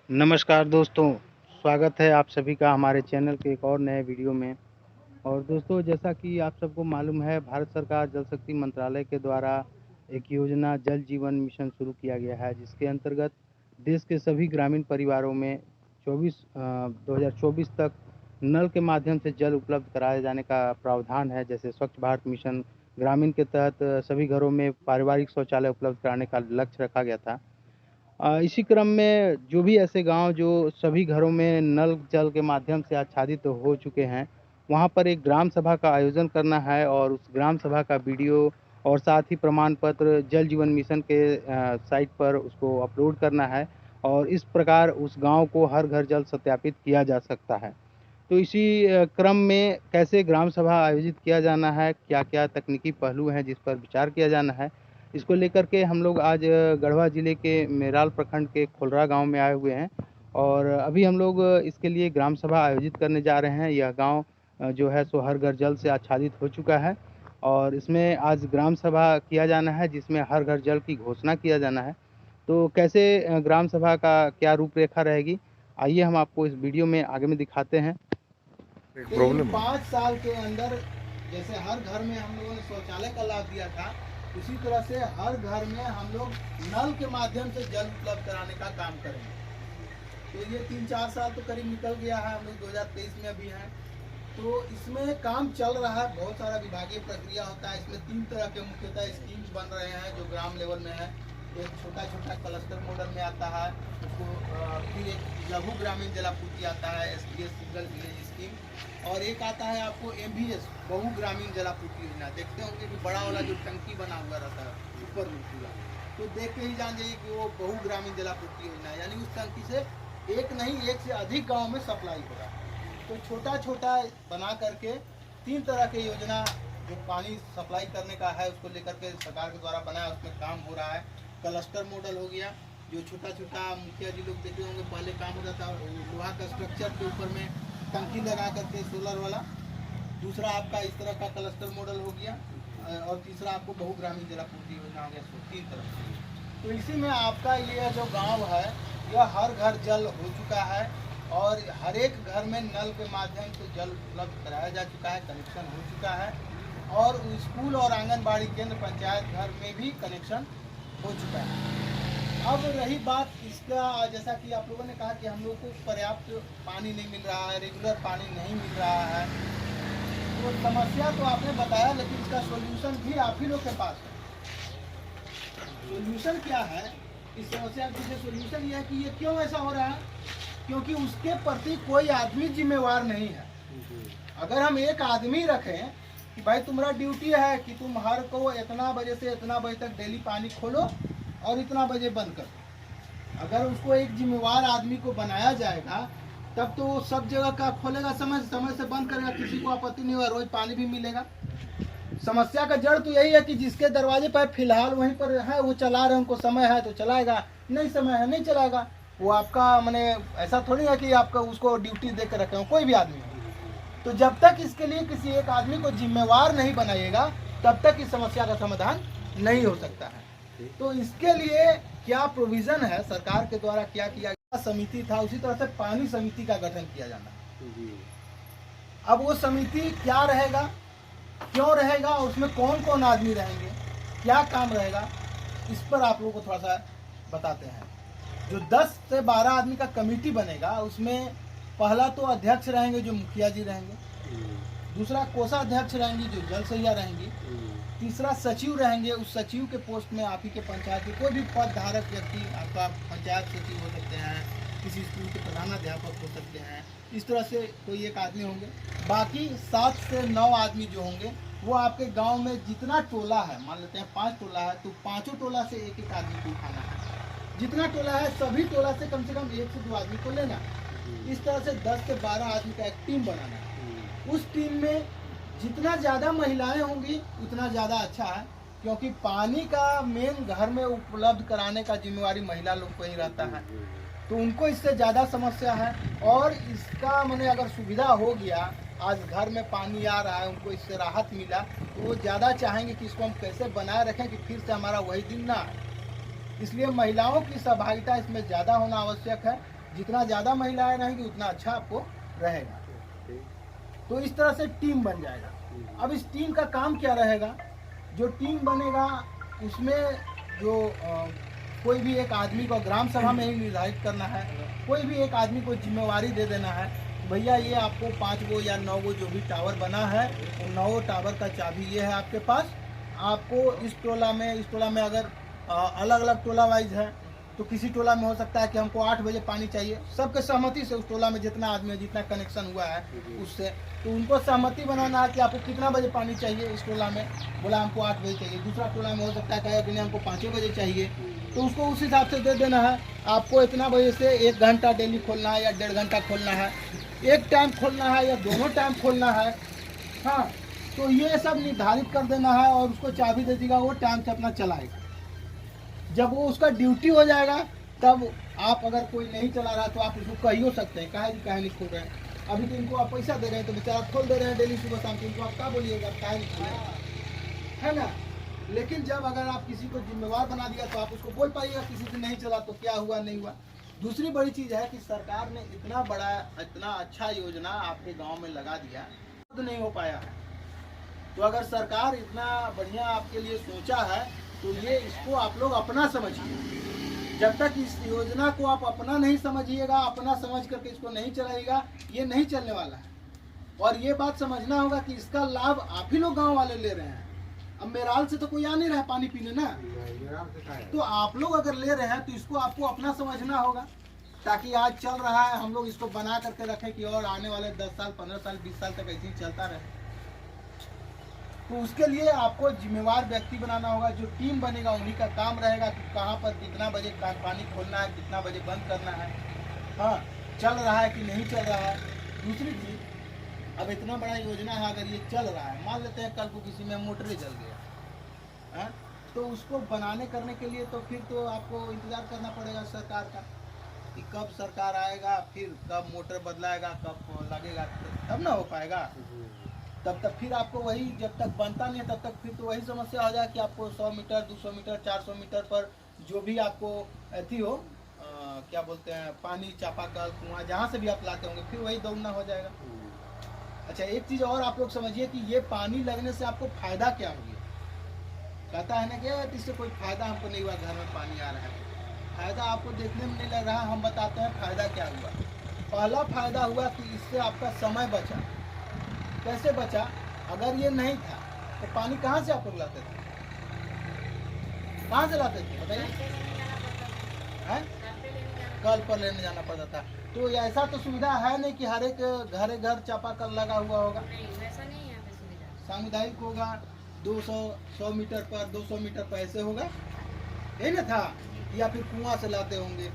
नमस्कार दोस्तों, स्वागत है आप सभी का हमारे चैनल के एक और नए वीडियो में। और दोस्तों, जैसा कि आप सबको मालूम है, भारत सरकार जल शक्ति मंत्रालय के द्वारा एक योजना जल जीवन मिशन शुरू किया गया है, जिसके अंतर्गत देश के सभी ग्रामीण परिवारों में 2024 तक नल के माध्यम से जल उपलब्ध कराए जाने का प्रावधान है। जैसे स्वच्छ भारत मिशन ग्रामीण के तहत सभी घरों में पारिवारिक शौचालय उपलब्ध कराने का लक्ष्य रखा गया था। इसी क्रम में जो भी ऐसे गांव जो सभी घरों में नल जल के माध्यम से आच्छादित हो चुके हैं, वहां पर एक ग्राम सभा का आयोजन करना है और उस ग्राम सभा का वीडियो और साथ ही प्रमाण पत्र जल जीवन मिशन के साइट पर उसको अपलोड करना है और इस प्रकार उस गांव को हर घर जल सत्यापित किया जा सकता है। तो इसी क्रम में कैसे ग्राम सभा आयोजित किया जाना है, क्या-क्या तकनीकी पहलू हैं जिस पर विचार किया जाना है, इसको लेकर के हम लोग आज गढ़वा ज़िले के मेराल प्रखंड के खोलरा गांव में आए हुए हैं और अभी हम लोग इसके लिए ग्राम सभा आयोजित करने जा रहे हैं। यह गांव जो है सो हर घर जल से आच्छादित हो चुका है और इसमें आज ग्राम सभा किया जाना है, जिसमें हर घर जल की घोषणा किया जाना है। तो कैसे ग्राम सभा का क्या रूपरेखा रहेगी, आइए हम आपको इस वीडियो में आगे में दिखाते हैं। प्रॉब्लम 5 साल के अंदर जैसे हर घर में हम लोगों ने शौचालय का लाभ दिया था, उसी तरह से हर घर में हम लोग नल के माध्यम से जल उपलब्ध कराने का काम करेंगे। तो ये 3-4 साल तो करीब निकल गया है, हम लोग 2023 में अभी हैं। तो इसमें काम चल रहा है, बहुत सारा विभागीय प्रक्रिया होता है। इसमें 3 तरह के मुख्यतः स्कीम्स बन रहे हैं जो ग्राम लेवल में है। एक छोटा छोटा क्लस्टर मॉडल में आता है, उसको फिर एक लघु ग्रामीण जलापूर्ति आता है, SVS सिंगल विलेज स्कीम, और एक आता है आपको MVS बहु ग्रामीण जलापूर्ति योजना। देखते होंगे कि बड़ा वाला जो टंकी बना हुआ रहता है ऊपर में पूरा, तो देख के ही जान जाइए कि वो बहु ग्रामीण जलापूर्ति योजना है, यानी उस टंकी से एक नहीं एक से अधिक गाँव में सप्लाई हो रहा है। तो छोटा छोटा बना करके 3 तरह की योजना जो पानी सप्लाई करने का है उसको लेकर के सरकार के द्वारा बनाया, उसमें काम हो रहा है। क्लस्टर मॉडल हो गया, जो छोटा छोटा मुखिया जी लोग देखे होंगे पहले काम होता था लोहा का स्ट्रक्चर के ऊपर में टंकी लगा करके सोलर वाला। दूसरा आपका इस तरह का क्लस्टर मॉडल हो गया और तीसरा आपको बहुग्रामीण जलापूर्ति योजना हो गया। 3 तरफ। तो इसी में आपका ये जो गांव है यह हर घर जल हो चुका है और हर एक घर में नल के माध्यम से जल उपलब्ध कराया जा चुका है, कनेक्शन हो चुका है और स्कूल और आंगनबाड़ी केंद्र पंचायत घर में भी कनेक्शन हो चुका है। अब रही बात इसका, जैसा कि आप लोगों ने कहा कि हम लोग को पर्याप्त पानी नहीं मिल रहा है, रेगुलर पानी नहीं मिल रहा है, तो समस्या तो आपने बताया, लेकिन इसका सॉल्यूशन भी आप ही लोग के पास है। सॉल्यूशन क्या है इस समस्या का? सॉल्यूशन यह है कि ये क्यों ऐसा हो रहा है, क्योंकि उसके प्रति कोई आदमी जिम्मेवार नहीं है। अगर हम एक आदमी रखें कि भाई तुम्हारा ड्यूटी है कि तुम हर को इतना बजे से इतना बजे तक डेली पानी खोलो और इतना बजे बंद कर दो, अगर उसको एक जिम्मेवार आदमी को बनाया जाएगा तब तो वो सब जगह का खोलेगा, समय से बंद करेगा, किसी को आपत्ति नहीं होगा, रोज पानी भी मिलेगा। समस्या का जड़ तो यही है कि जिसके दरवाजे पर फिलहाल वहीं पर है वो चला रहे, उनको समय है तो चलाएगा, नहीं समय है नहीं चलाएगा। वो आपका मैंने ऐसा थोड़ी है कि आपका उसको ड्यूटी दे कर रखे हो, कोई भी आदमी हो। तो जब तक इसके लिए किसी एक आदमी को जिम्मेवार नहीं बनाइएगा तब तक इस समस्या का समाधान नहीं हो सकता है। तो इसके लिए क्या प्रोविजन है सरकार के द्वारा, क्या किया गया? समिति था, उसी तरह से पानी समिति का गठन किया जाना है। अब वो समिति क्या रहेगा, क्यों रहेगा, उसमें कौन कौन आदमी रहेंगे, क्या काम रहेगा, इस पर आप लोगों को थोड़ा सा बताते हैं। जो 10 से 12 आदमी का कमेटी बनेगा, उसमें पहला तो अध्यक्ष रहेंगे जो मुखिया जी रहेंगे, दूसरा कोषाध्यक्ष रहेंगी जो जल सैया रहेंगी, तीसरा सचिव रहेंगे, उस सचिव के पोस्ट में आप ही के पंचायत के कोई भी पद धारक व्यक्ति, आपका पंचायत सचिव हो सकते हैं, किसी स्कूल के प्रधानाध्यापक हो सकते हैं, इस तरह से कोई एक आदमी होंगे। बाकी 7 से 9 आदमी जो होंगे वो आपके गांव में जितना टोला है, मान लेते हैं 5 टोला है तो 5 टोला से एक एक आदमी को उठाना है, जितना टोला है सभी टोला से कम 1 से 2 आदमी को लेना। इस तरह से 10 से 12 आदमी का एक टीम बनाना है। उस टीम में जितना ज़्यादा महिलाएं होंगी उतना ज़्यादा अच्छा है, क्योंकि पानी का मेन घर में उपलब्ध कराने का जिम्मेवारी महिला लोग को ही रहता है, तो उनको इससे ज़्यादा समस्या है। और इसका मैंने अगर सुविधा हो गया, आज घर में पानी आ रहा है, उनको इससे राहत मिला, तो वो ज़्यादा चाहेंगे कि इसको हम कैसे बनाए रखें कि फिर से हमारा वही दिन ना आए। इसलिए महिलाओं की सहभागिता इसमें ज़्यादा होना आवश्यक है। जितना ज़्यादा महिलाएं रहेंगी उतना अच्छा आपको रहेगा। तो इस तरह से टीम बन जाएगा। अब इस टीम का काम क्या रहेगा, जो टीम बनेगा उसमें जो कोई भी एक आदमी को ग्राम सभा में ही निर्धारित करना है, कोई भी एक आदमी को जिम्मेवारी दे देना है, भैया ये आपको 5 गो या 9 गो जो भी टावर बना है, वो 9 टावर का चाबी ये है आपके पास। आपको इस टोला में अगर अलग अलग टोला वाइज है, तो किसी टोला में हो सकता है कि हमको 8 बजे पानी चाहिए, सबके सहमति से उस टोला में जितना आदमी है, जितना कनेक्शन हुआ है उससे, तो उनको सहमति बनाना है कि आपको कितना बजे पानी चाहिए। इस टोला में बोला हमको 8 बजे चाहिए, दूसरा टोला में हो सकता है कि हमको 5 बजे चाहिए, तो उसको उस हिसाब से दे देना है। आपको इतना बजे से 1 घंटा डेली खोलना है या 1.5 घंटा खोलना है, एक टाइम खोलना है या दोनों टाइम खोलना है। हाँ, तो ये सब निर्धारित कर देना है और उसको चाबी दे देगा, वो टाइम से अपना चलाएगा। जब वो उसका ड्यूटी हो जाएगा तब आप अगर कोई नहीं चला रहा तो आप उसको कह ही सकते हैं, काहे नहीं खोल रहे हैं, अभी तो इनको आप पैसा दे रहे हैं तो बेचारा खोल दे रहे हैं डेली सुबह शाम को, इनको आप क्या बोलिएगा, काहे नहीं खोल रहे हैं, है ना। लेकिन जब अगर आप किसी को जिम्मेवार बना दिया तो आप उसको बोल पाइएगा, किसी से नहीं चला तो क्या हुआ नहीं हुआ। दूसरी बड़ी चीज़ है कि सरकार ने इतना बड़ा इतना अच्छा योजना आपके गाँव में लगा दिया, तो नहीं हो पाया है। तो अगर सरकार इतना बढ़िया आपके लिए सोचा है तो ये इसको आप लोग अपना समझिए। जब तक इस योजना को आप अपना नहीं समझिएगा, अपना समझ करके इसको नहीं चलाइएगा, ये नहीं चलने वाला है। और ये बात समझना होगा कि इसका लाभ आप ही लोग गांव वाले ले रहे हैं। अब मेराल से तो कोई आ नहीं रहा है पानी पीने ना, तो आप लोग अगर ले रहे हैं तो इसको आपको अपना समझना होगा, ताकि आज चल रहा है हम लोग इसको बना करके रखें कि और आने वाले 10 साल 15 साल 20 साल तक ऐसे ही चलता रहे। तो उसके लिए आपको जिम्मेवार व्यक्ति बनाना होगा। जो टीम बनेगा उन्हीं का काम रहेगा कि कहाँ पर कितना बजे पानी खोलना है, कितना बजे बंद करना है, हाँ चल रहा है कि नहीं चल रहा है। दूसरी चीज़, अब इतना बड़ा योजना है, अगर ये चल रहा है, मान लेते हैं कल को किसी में मोटरें जल गया, हाँ, तो उसको बनाने करने के लिए तो फिर तो आपको इंतज़ार करना पड़ेगा सरकार का कि कब सरकार आएगा, फिर कब मोटर बदलाएगा, कब लगेगा, तब ना हो पाएगा। तब तक फिर आपको वही, जब तक बनता नहीं तब तक फिर तो वही समस्या हो जाए कि आपको 100 मीटर 200 मीटर 400 मीटर पर जो भी आपको अथी हो, क्या बोलते हैं, पानी चापाकल कुआं जहाँ से भी आप लाते होंगे, फिर वही दौड़ना हो जाएगा। अच्छा, एक चीज़ और आप लोग समझिए कि ये पानी लगने से आपको फ़ायदा क्या हो गया। कहता है ना कि इससे कोई फ़ायदा हमको नहीं हुआ, घर में पानी आ रहा है, फ़ायदा आपको देखने में नहीं लग रहा। हम बताते हैं फ़ायदा क्या हुआ। पहला फ़ायदा हुआ कि इससे आपका समय बचा। कैसे बचा? अगर ये नहीं था तो पानी कहाँ से आप लोग लाते थे, कहाँ से लाते थे बताइए? कल पर लेने जाना पड़ता था। तो ऐसा तो सुविधा है नहीं कि हर एक घर चापाकल लगा हुआ होगा, वैसा नहीं है सुविधा। सामुदायिक होगा, 100 मीटर पर 200 मीटर पर ऐसे होगा, यही ना था, या फिर कुआं से लाते होंगे।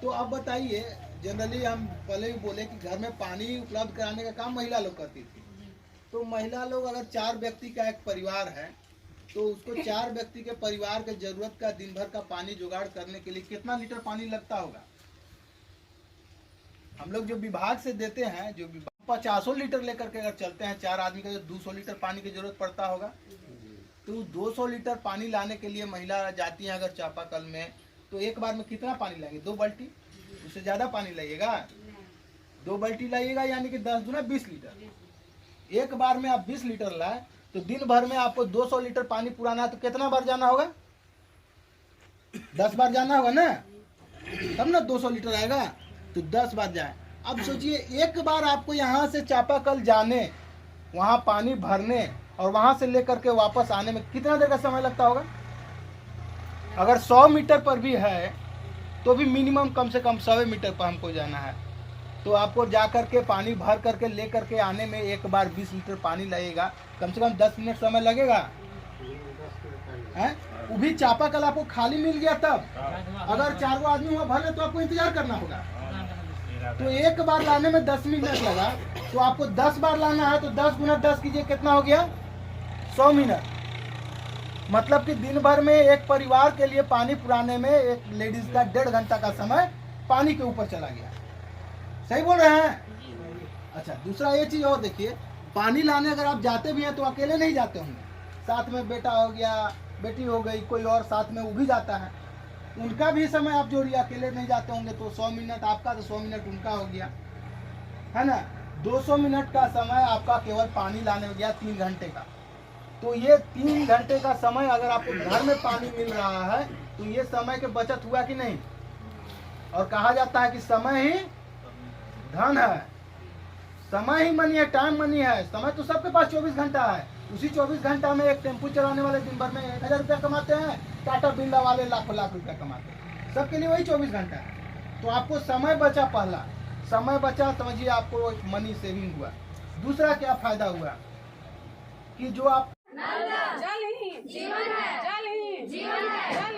तो अब बताइए, जनरली हम पहले भी बोले कि घर में पानी उपलब्ध कराने का काम महिला लोग करती थी। तो महिला लोग अगर 4 व्यक्ति का एक परिवार है तो उसको 4 व्यक्ति के परिवार के जरूरत का दिन भर का पानी जुगाड़ करने के लिए कितना लीटर पानी लगता होगा? हम लोग जो विभाग से देते हैं, जो 50 लीटर लेकर के अगर चलते हैं 4 आदमी का, जो 200 लीटर पानी की जरूरत पड़ता होगा। तो 200 लीटर पानी लाने के लिए महिला जाती है अगर चापाकल में, तो एक बार में कितना पानी लाएंगे? 2 बाल्टी, उससे ज़्यादा पानी लाइएगा? 2 बाल्टी लाइएगा, यानी कि 10 दूना 20 लीटर। एक बार में आप 20 लीटर लाए तो दिन भर में आपको 200 लीटर पानी पुराना है, तो कितना बार जाना होगा? 10 बार जाना होगा ना, तब ना 200 लीटर आएगा। तो 10 बार जाए। अब सोचिए, एक बार आपको यहाँ से चापाकल जाने, वहाँ पानी भरने और वहाँ से लेकर के वापस आने में कितना देर का समय लगता होगा? अगर 100 मीटर पर भी है तो भी मिनिमम कम से कम 100 मीटर पर हमको जाना है, तो आपको जा कर के पानी भर करके ले करके आने में एक बार 20 लीटर पानी लगेगा, कम से कम 10 मिनट समय लगेगा, हैं? वो भी चापाकल आपको खाली मिल गया तब। अगर 4 आदमी वहाँ भर ले तो आपको इंतजार करना होगा। तो एक बार लाने में 10 मिनट लगा, तो आपको 10 बार लाना है, तो 10 गुना 10 कीजिए, कितना हो गया? 100 मिनट। मतलब कि दिन भर में एक परिवार के लिए पानी पुराने में एक लेडीज का 1.5 घंटा का समय पानी के ऊपर चला गया। सही बोल रहे हैं? अच्छा, दूसरा ये चीज़ और देखिए, पानी लाने अगर आप जाते भी हैं तो अकेले नहीं जाते होंगे, साथ में बेटा हो गया, बेटी हो गई, कोई और साथ में वो भी जाता है। उनका भी समय आप जोड़िए, अकेले नहीं जाते होंगे तो 100 मिनट आपका तो 100 मिनट उनका हो गया, है ना। 200 मिनट का समय आपका केवल पानी लाने हो गया 3 घंटे का। तो ये 3 घंटे का समय अगर आपको घर में पानी मिल रहा है तो ये समय की बचत हुआ कि नहीं। और कहा जाता है कि समय ही धन है, समय ही मनी है, टाइम मनी है। समय तो सबके पास 24 घंटा है, उसी 24 घंटा में एक टेम्पू चलाने वाले दिन भर में 1000 रुपया कमाते हैं, टाटा बिरला वाले लाखों लाख रुपया कमाते हैं, सबके लिए वही 24 घंटा है। तो आपको समय बचा, पहला समय बचा, समझिए आपको मनी सेविंग हुआ। दूसरा क्या फायदा हुआ कि जो आप जल ही जीवन है, जल ही जीवन है,